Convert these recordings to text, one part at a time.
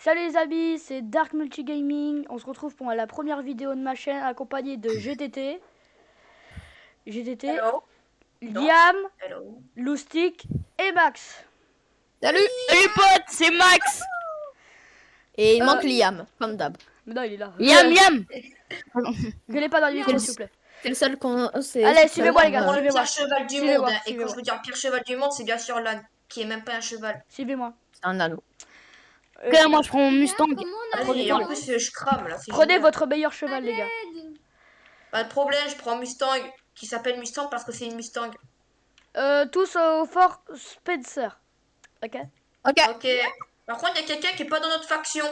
Salut les amis, c'est Dark Multigaming. On se retrouve pour la première vidéo de ma chaîne accompagnée de GTT, Hello. Liam, Hello. Loustic et Max. Salut potes, c'est Max. Et il manque Euh, Liam, comme d'hab. Mais non, il est là. Liam. Gueulez pas dans le micro, s'il vous plaît. C'est le seul qu'on... Allez, suivez-moi, les gars, Pour le suivez-moi. pire cheval du Suivez-moi, monde. Et suivez-moi. quand je veux dire pire cheval du monde, c'est bien sûr l'âne, qui est même pas un cheval. Suivez-moi. C'est un anneau. Moi je prends mon Mustang. Allez, en plus, je crame là. c'est Prenez génial. votre meilleur cheval, les gars. Pas de problème, je prends Mustang, qui s'appelle Mustang parce que c'est une Mustang. Tous au Fort Spencer. Ok? Ok. Ok. Par contre, il y a quelqu'un qui est pas dans notre faction.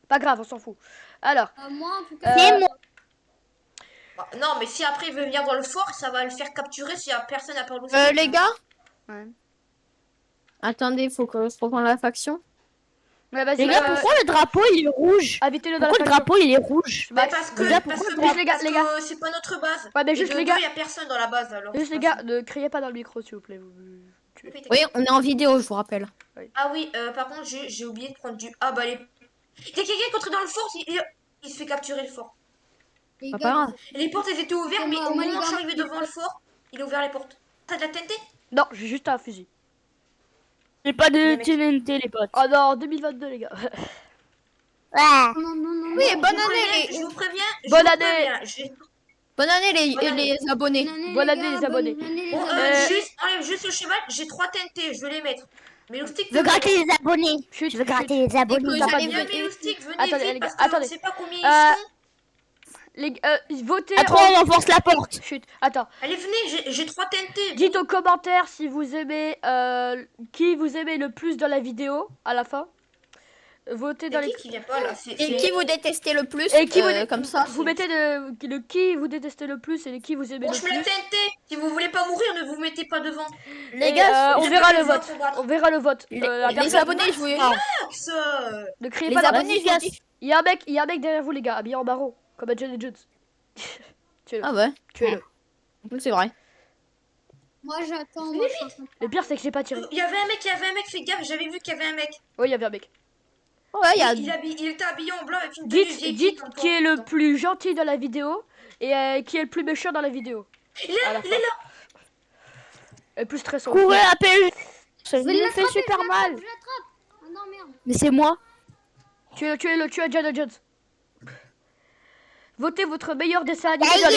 Pas grave, on s'en fout. Alors, Moi en tout cas. Bah, non, mais si après il veut venir dans le fort, ça va le faire capturer si personne n'a peur de Les gars. Ouais. Attendez, faut que je reprenne la faction. Ouais, vas-y. Les gars, pourquoi le drapeau il est rouge? Invitez-le dans Pourquoi la le faction. drapeau il est rouge? Mais parce que, les gars, parce que, pourquoi- les gars, parce les que gars. c'est pas notre base. Ouais, mais Et juste de les deux, gars. il y a personne dans la base alors. Juste les gars, ne criez pas dans le micro, s'il vous plaît. Oui, on est en vidéo, je vous rappelle. Ah oui, par contre, j'ai oublié de prendre du. Ah bah les. Il y a quelqu'un qui est entré dans le fort, il se fait capturer le fort. Les Pas gars, grave. Et les portes elles étaient ouvertes, mais au moi, les moment où je suis gars, arrivé devant le fort, il a ouvert les portes. T'as de la TNT? Non, j'ai juste un fusil. j'ai pas de Les mecs. TNT les potes. Oh non, 2022, les gars. Non. Oui, Je bonne vous année préviens, les... je vous préviens. je Bonne vous année. préviens, Bonne année Bonne année. les abonnés. Bonne année, les abonnés. Bon, Euh, enlève juste le cheval, j'ai 3 TNT, je veux les mettre. Mais Loustic, Je veux gratter les abonnés. Chut, Je veux chut. gratter les abonnés. que T'as pas j'allais de- Viens, venir. mais Loustic, venez Attendez, vite les parce gars, attendez. qu'on sait pas combien Euh, ils sont. Votez. À 3 on enfonce la porte. Chut, attends. Allez, venez, j'ai 3 TNT. Dites aux commentaires si vous aimez qui vous aimez le plus dans la vidéo à la fin. Votez dans C'est les. qui vient pas là? Et qui vous détestez le plus Et qui vous comme ça. Vous mettez le qui vous détestez le plus et le qui vous aimez le Branche-moi la plus. TNT. Si vous voulez pas mourir, ne vous mettez pas devant. Les Et, gars, on je verra peux le les voir vote. combattre. On verra le vote. La les personne- abonnés, je vous... Max, Ne criez Les pas dans abonnés, je dis. Il y a un mec derrière vous, les gars, habillé en barreau, comme à John Jones. Tuez-le. Ah ouais, Tuez-le. c'est vrai. Moi j'attends. Le pire, c'est que j'ai pas tiré. il y avait un mec, fais gaffe, j'avais vu qu'il y avait un mec. Oui, il y avait un mec. Ouais, il y a... Il était habillé en blanc avec une tenue vieille Dites comme toi. qui est le plus gentil dans la vidéo et qui est le plus méchant dans la vidéo. Il est À la là, fin. il est là. Et le plus stressant. Courez appelle. Ça Je vais E le fait fait super mal. Je l'attrape. Oh non merde. Mais c'est moi. Tuez-le, tuez John Jones. Votez votre meilleur dessin animé dans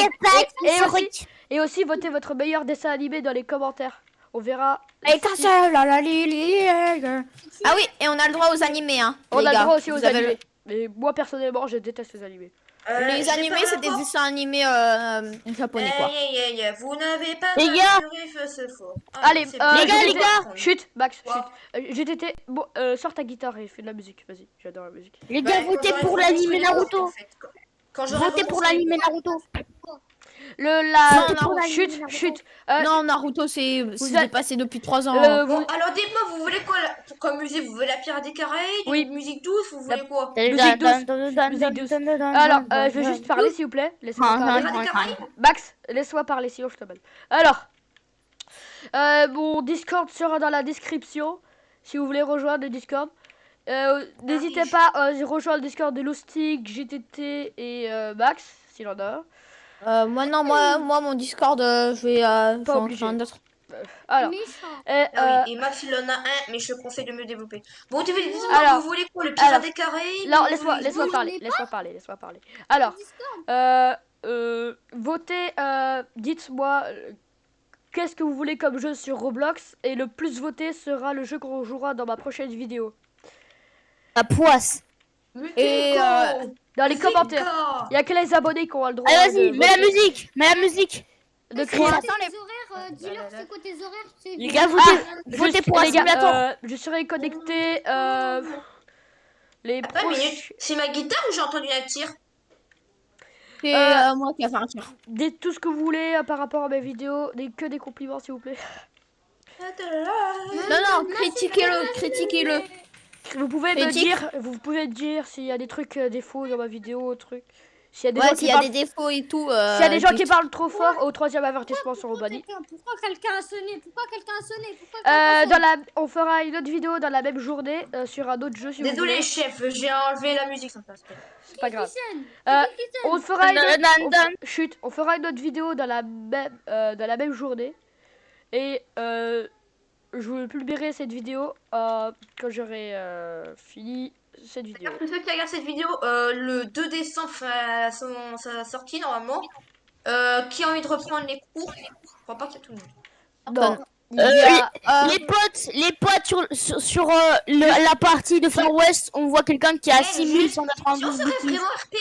les... et aussi votez votre meilleur dessin animé dans les commentaires. On verra. Ah oui, et on a le droit aux animés, hein. On les a le gars. droit aussi aux Vous avez animés. Mais moi personnellement, je déteste les animés. Les j'ai animés, pas c'est des rapport. dessins animés japonais, quoi. Vous n'avez pas Les gars. capturé feu ce faux. Allez, c'est bon. les gars, GTT, les gars. Chut, Max, Quoi chut. GTT, bon, sors ta guitare et fais de la musique. Vas-y, j'adore la musique. Les Bah, gars, quand votez j'aurai pour voté l'anime sur les Naruto. portes, en fait. Quand j'aurai Votez voté pour sur les l'anime portes. Naruto. La... Non, non, chut, Naruto. chut. Non, Naruto, c'est êtes- dépassé depuis 3 ans. Bon, alors dites-moi, vous voulez quoi là comme musique? Vous voulez la Pierre des Caraïbes? Oui. Une musique douce? Vous voulez quoi? Musique douce. Musique douce. Alors, je vais juste parler, s'il vous plaît. Laissez-moi parler. Pierre des Caraïbes? Max, laisse-moi parler, sinon je te balle. Alors, mon Discord sera dans la description, si vous voulez rejoindre le Discord. N'hésitez pas à rejoindre le Discord de Loustic, GTT et Max, s'il en a un. Moi, non, moi, mon Discord, je vais... Pas obligé. un autre. Alors, Méchant. Ah oui, et Max il en a un, mais je te conseille de mieux développer. Bon, dites-moi, Alors, vous voulez quoi? Le Pirate alors, des Caraïbes? non, Vous laisse-moi voulez- parler, laisse-moi parler. Alors, votez, dites-moi qu'est-ce que vous voulez comme jeu sur Roblox et le plus voté sera le jeu qu'on jouera dans ma prochaine vidéo. La poisse. Mais Et, t'es con. Dans les C'est commentaires. gars. Il y a que les abonnés qui ont le droit Allez, vas-y, de mets la voter. musique. Mets la musique. De C'est crier. quoi Attends, tes horaires, dis-leur c'est quoi tes horaires. Les gars, votez Juste, pour un les gars, simulator. je serai connecté les Attends une minute, proches. c'est ma guitare ou j'ai entendu un tir? C'est moi qui ai fait un tir. Dites tout ce que vous voulez par rapport à mes vidéos, que des compliments s'il vous plaît. Non, critiquez-le. Vous pouvez Critique. me dire s'il y a des trucs défauts dans ma vidéo, trucs. S'il y a des Ouais, gens s'il qui y a parlent, des défauts et tout. s'il y a des gens qui parlent trop fort, au 3e avertissement sur banni. Pourquoi quelqu'un a sonné? Pourquoi quelqu'un a sonné? Pourquoi quelqu'un a sonné? On fera une autre vidéo dans la même journée sur un autre jeu si vous Désolé, voulez. chef, j'ai enlevé la musique, ça me passe pas. C'est pas grave. Christiane, Euh, c'est qui qui sonne? On fera une Dan. Chut, on fera une autre vidéo dans la même journée. Et je vous publierai cette vidéo quand j'aurai fini cette vidéo. Pour ceux qui regardent cette vidéo, le 2 décembre, sa sortie normalement. Qui a envie de reprendre les cours? Je crois pas qu'il y a tout le monde. Non, il y a... Les potes sur la partie de Far West, on voit quelqu'un qui a Eh, si on 6192 ferait boutique. vraiment RP,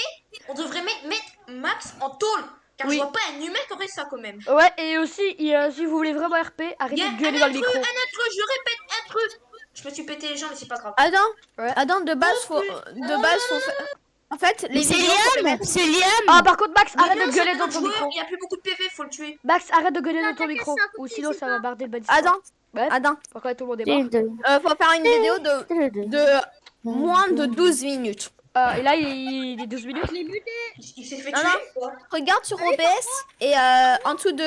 on devrait mettre Max en tôle. Car Oui. je vois pas un humain qui aurait ça quand même. Ouais, et aussi, si vous voulez vraiment RP, Il y arrêtez a de gueuler dans le micro. un intrus, je répète, intrus. Je me suis pété les jambes, mais c'est pas grave. Adam, Ouais. Adam, de base, faut faire... En fait, les c'est vidéos, faut les Liam mettre- C'est Liam Ah, par contre, Max, arrête de gueuler dans ton joueur, micro. il y a plus beaucoup de PV, faut le tuer. Max, arrête de gueuler Non, dans ton t'inquiète, micro. c'est à côté, Ou sinon, c'est ça pas- va barder le bas Adam, Ouais, Adam, pourquoi tout le monde est mort faut faire une vidéo de moins de 12 minutes. Et là, il est 12 minutes. Je l'ai buté. Il s'est fait Non, tuer non. quoi. Regarde sur OBS et en dessous de...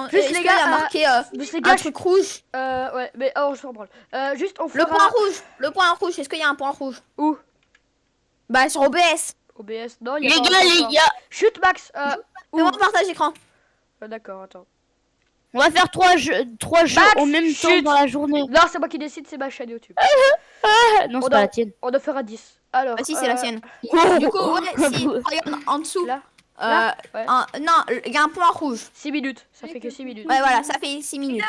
Juste, est-ce les qu'il gars, y a marqué Juste les un gars, truc rouge. ouais, mais oh, je m'en branle. Juste, on Le fera... point rouge. Le point rouge. Est-ce qu'il y a un point rouge? Où Bah sur OBS. OBS, non, il y a Les pas gars, un les point. gars. Chut, Max. Où Fais-moi partage écran. D'accord, attends. On va faire 3 jeux Max, en même temps chut. dans la journée. Non, c'est moi qui décide, c'est ma chaîne YouTube. Non, On c'est pas en- la tienne. On en fera 10. Alors, Ah si, c'est la sienne. Oh, Du coup, ouais, si, regarde en dessous. Là, là, ouais. Non, il y a un point rouge. 6 minutes. Ça fait que 6 minutes. Ouais, voilà, ça fait 6 minutes.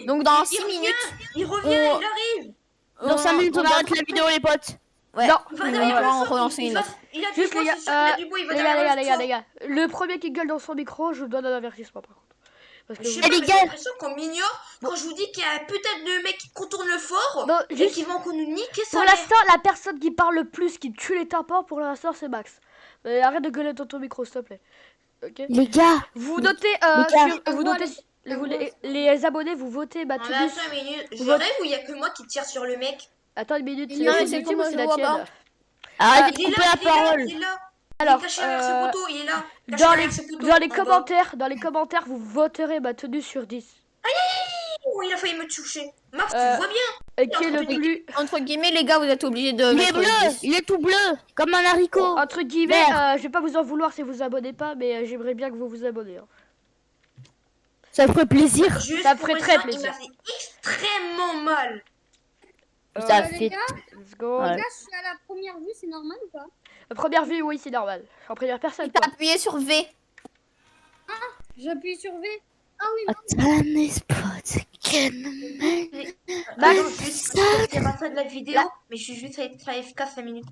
Donc dans 6 revient. minutes, Il revient, On- il arrive. dans 5 minutes, on arrête la vidéo, les potes. Ouais, Non. Il va on derrière va le en fort, relancer il une va- autre. Il a du Juste bois, les gars, c'est sûr qu'il a du bois, il va les derrière gars, le les fort. gars. Le premier qui gueule dans son micro, je vous donne un avertissement par contre. Parce que Je sais vous- pas, les mais gars. j'ai l'impression qu'on m'ignore quand je vous dis qu'il y a peut-être de mecs qui contournent le fort Non, et juste qui vont qu'on nous niquer ça. pour l'instant, la personne qui parle le plus, qui tue les tympans pour l'instant, c'est Max. Arrête de gueuler dans ton micro, s'il te plaît. Ok. Les gars, Vous notez, gars. vous notez, les abonnés, vous votez Non, Mathieu. mais attends une minute, je rêve où il y a que moi qui tire sur le mec. Attends une minute, Non, c'est mais la c'est YouTube ou comment c'est je la vois tienne pas. arrêtez de Il est couper là, la parole. il est là. Alors, il est caché derrière ce poteau, il est là. Caché dans derrière ce poteau, dans les en bas. commentaires, vous voterez ma tenue sur 10. Oh, il a failli me toucher. Max, Euh, tu vois bien. Et qui est le plus, Entre guillemets, les gars, vous êtes obligés de Il est mettre bleu, 10. il est tout bleu, comme un haricot. entre guillemets, Vert. je vais pas vous en vouloir si vous abonnez pas, mais j'aimerais bien que vous vous abonnez. Hein. Ça ferait plaisir. Juste Ça me pour ferait être très ça, plaisir. Il m'a fait extrêmement mal. Ça Les fait. gars, Let's go. Ouais. là, je suis à la première vue, c'est normal ou pas? Première vue, oui, c'est normal. Je suis en première personne. T'as Quoi. appuyé sur V. J'appuie sur V. Ah oui, Attends, spot. Bah, Non, juste, c'est pas ça de la vidéo, mais je suis juste à FK 5 minutes.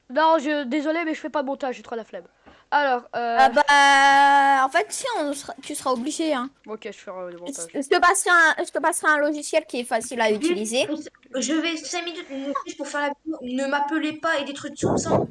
Non, désolé, mais je fais pas de montage, j'ai trop la flemme. Alors, Ah bah, en fait, si, tu seras obligé. Hein. ok, je ferai le montage. Je te passerai un logiciel qui est facile à utiliser. Je vais 5 minutes juste pour faire la vidéo. Ne m'appelez pas et des trucs comme ça.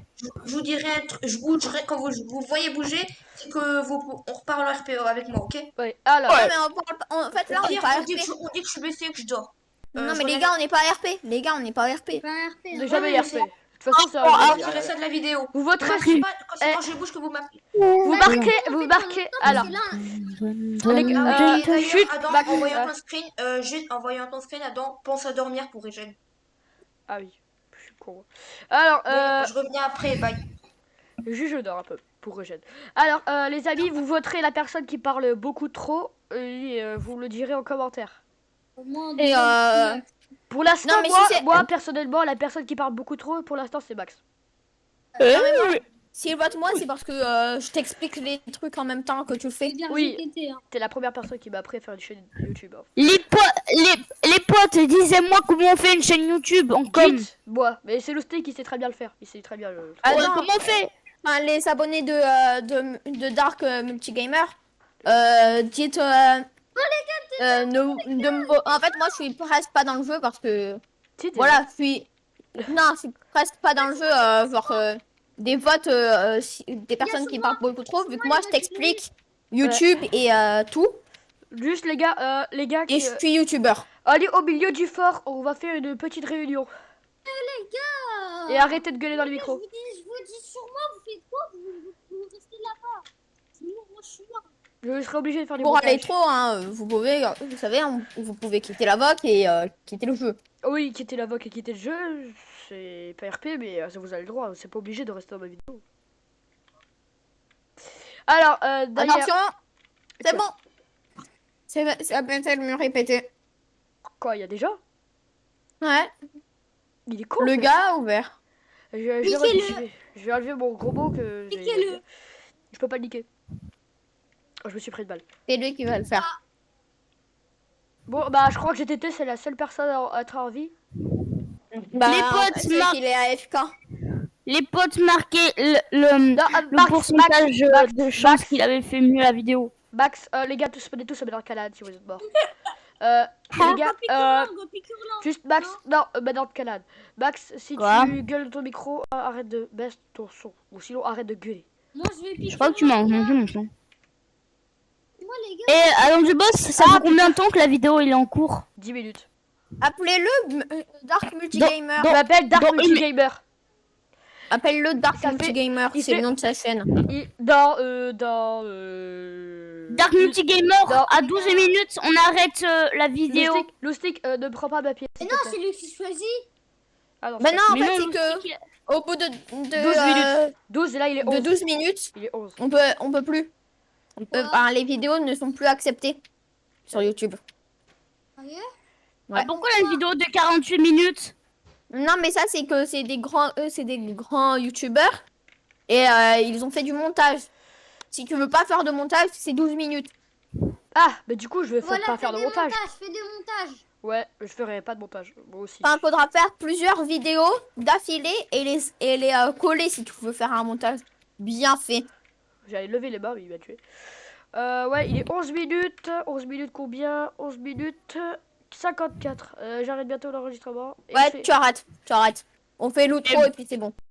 Je vous dirai un truc. Je bougerai quand vous voyez bouger. C'est que on reparle en RPO avec moi, ok? Ouais, alors, Non, mais en fait, là, Au on est pire, pas on dit RP. que je suis blessé et que je dors. Non, je mais les reviens- gars, on n'est pas RP. Les gars, on n'est pas RP. c'est pas un RP. j'ai hein. jamais mais RP. c'est- De toute façon, ça Ah, je ferai ça de la vidéo. vous Vous voterez m'appelez si. pas c'est Eh. quand je bouge que vous m'appelez. Vous marquez, En vous fait, marquez. on entend Alors, parce que là, les gars, Et d'ailleurs, chut, Adam, Max, en voyant ton screen, juste en voyant ton screen, Adam, pense à dormir pour Regen. Ah oui, je suis con. Alors, Bon, je reviens après, bye. juste je dors un peu pour Eugène. Alors, les amis, vous voterez la personne qui parle beaucoup trop et vous le direz en commentaire. au moins, Et Pour l'instant, Non, mais si c'est- moi, personnellement, la personne qui parle beaucoup trop, pour l'instant, c'est Max. s'il vote moi, c'est parce que je t'explique les trucs en même temps que tu le fais. c'est bien Oui. répété, hein. T'es la première personne qui m'a appris à faire une chaîne YouTube. Hein. Les potes, disez-moi comment on fait une chaîne YouTube en com. Dites, moi, mais c'est Lousté qui sait très bien le faire. Il sait très bien le. Ah Ouais, non, comment on fait? enfin, les abonnés de Dark Multigamer, dites. En fait, moi, je suis presque pas dans le jeu parce que. Si, t'es Voilà, je suis. Non, je suis presque pas dans le jeu. Genre, des votes, des personnes qui parlent beaucoup trop, vu que moi, je t'explique YouTube et tout. Juste les gars Et qui, je suis youtubeur. allez au milieu du fort, on va faire une petite réunion. Ah, Et arrêtez de gueuler dans le micro. Je vous dis sûrement, vous faites quoi? Vous restez Je serai obligé de faire du Pour aller montage. trop, hein, vous pouvez, vous savez, hein, vous pouvez quitter la VOC et quitter le jeu. Oui, quitter la VOC et quitter le jeu, c'est pas RP, mais ça vous avez le droit. C'est pas obligé de rester dans ma vidéo. Alors, d'ailleurs... Attention, c'est bon. Ça peut être mieux répété. Quoi, il y a déjà? Ouais. Il est con. Le ce- gars a ouvert. Je vais enlever mon gros mot que j'ai... Piquez-le. Je peux pas le niquer. Oh, je me suis pris de balle. C'est lui qui va le faire. Bon, bah, je crois que GTT, c'est la seule personne à être en vie. Bah, Les potes, c'est Marc. qu'il est AFK. Les potes marquaient le Non, le pourcentage Max, de chance Max. qu'il avait fait mieux la vidéo. Max, les gars, tous venez tous se mettre dans le canal si vous êtes morts. Les gars, juste Max, non, mais dans le canal. Max, si Quoi tu gueules dans ton micro, arrête de baisse ton son. Ou sinon, arrête de gueuler. Moi, je vais piquer. Je crois que tu m'as entendu, mon son. Moi, les gars. Et Allons du Boss, ça fait combien de temps que la vidéo il est en cours? 10 minutes. Appelez-le Dark Multigamer. Je m'appelle Dark dans une- Multigamer. Appelle-le Dark Ça fait- Multigamer, il c'est fait- le nom de sa chaîne. Dans Dark Multigamer, Non. à 12 minutes, on arrête la vidéo. Loustic, ne prends pas ma pièce. Mais non, c'est lui qui choisit. Ah non, Bah c'est- non, en Mais fait, non, c'est que Loustic, au bout de 12 minutes. 12 et là il est 11. de 12 minutes, Il est 11. on peut plus. Les vidéos ne sont plus acceptées sur YouTube. Ok. Ouais. Pourquoi la vidéo de 48 minutes? Non, mais ça, c'est que c'est des grands youtubeurs et ils ont fait du montage. Si tu veux pas faire de montage, c'est 12 minutes. Ah, mais du coup, je vais Voilà, pas fais faire de des montage. montages, fais des montages. Ouais, je ferai pas de montage. Moi aussi. Enfin, faudra faire plusieurs vidéos d'affilée et les coller si tu veux faire un montage bien fait. J'allais lever les mains, mais il m'a tué. Ouais, il est 11 minutes. 11 minutes combien? 11 minutes 54. J'arrête bientôt l'enregistrement. Et on Ouais, fait- tu arrêtes. On fait l'outro et puis c'est bon.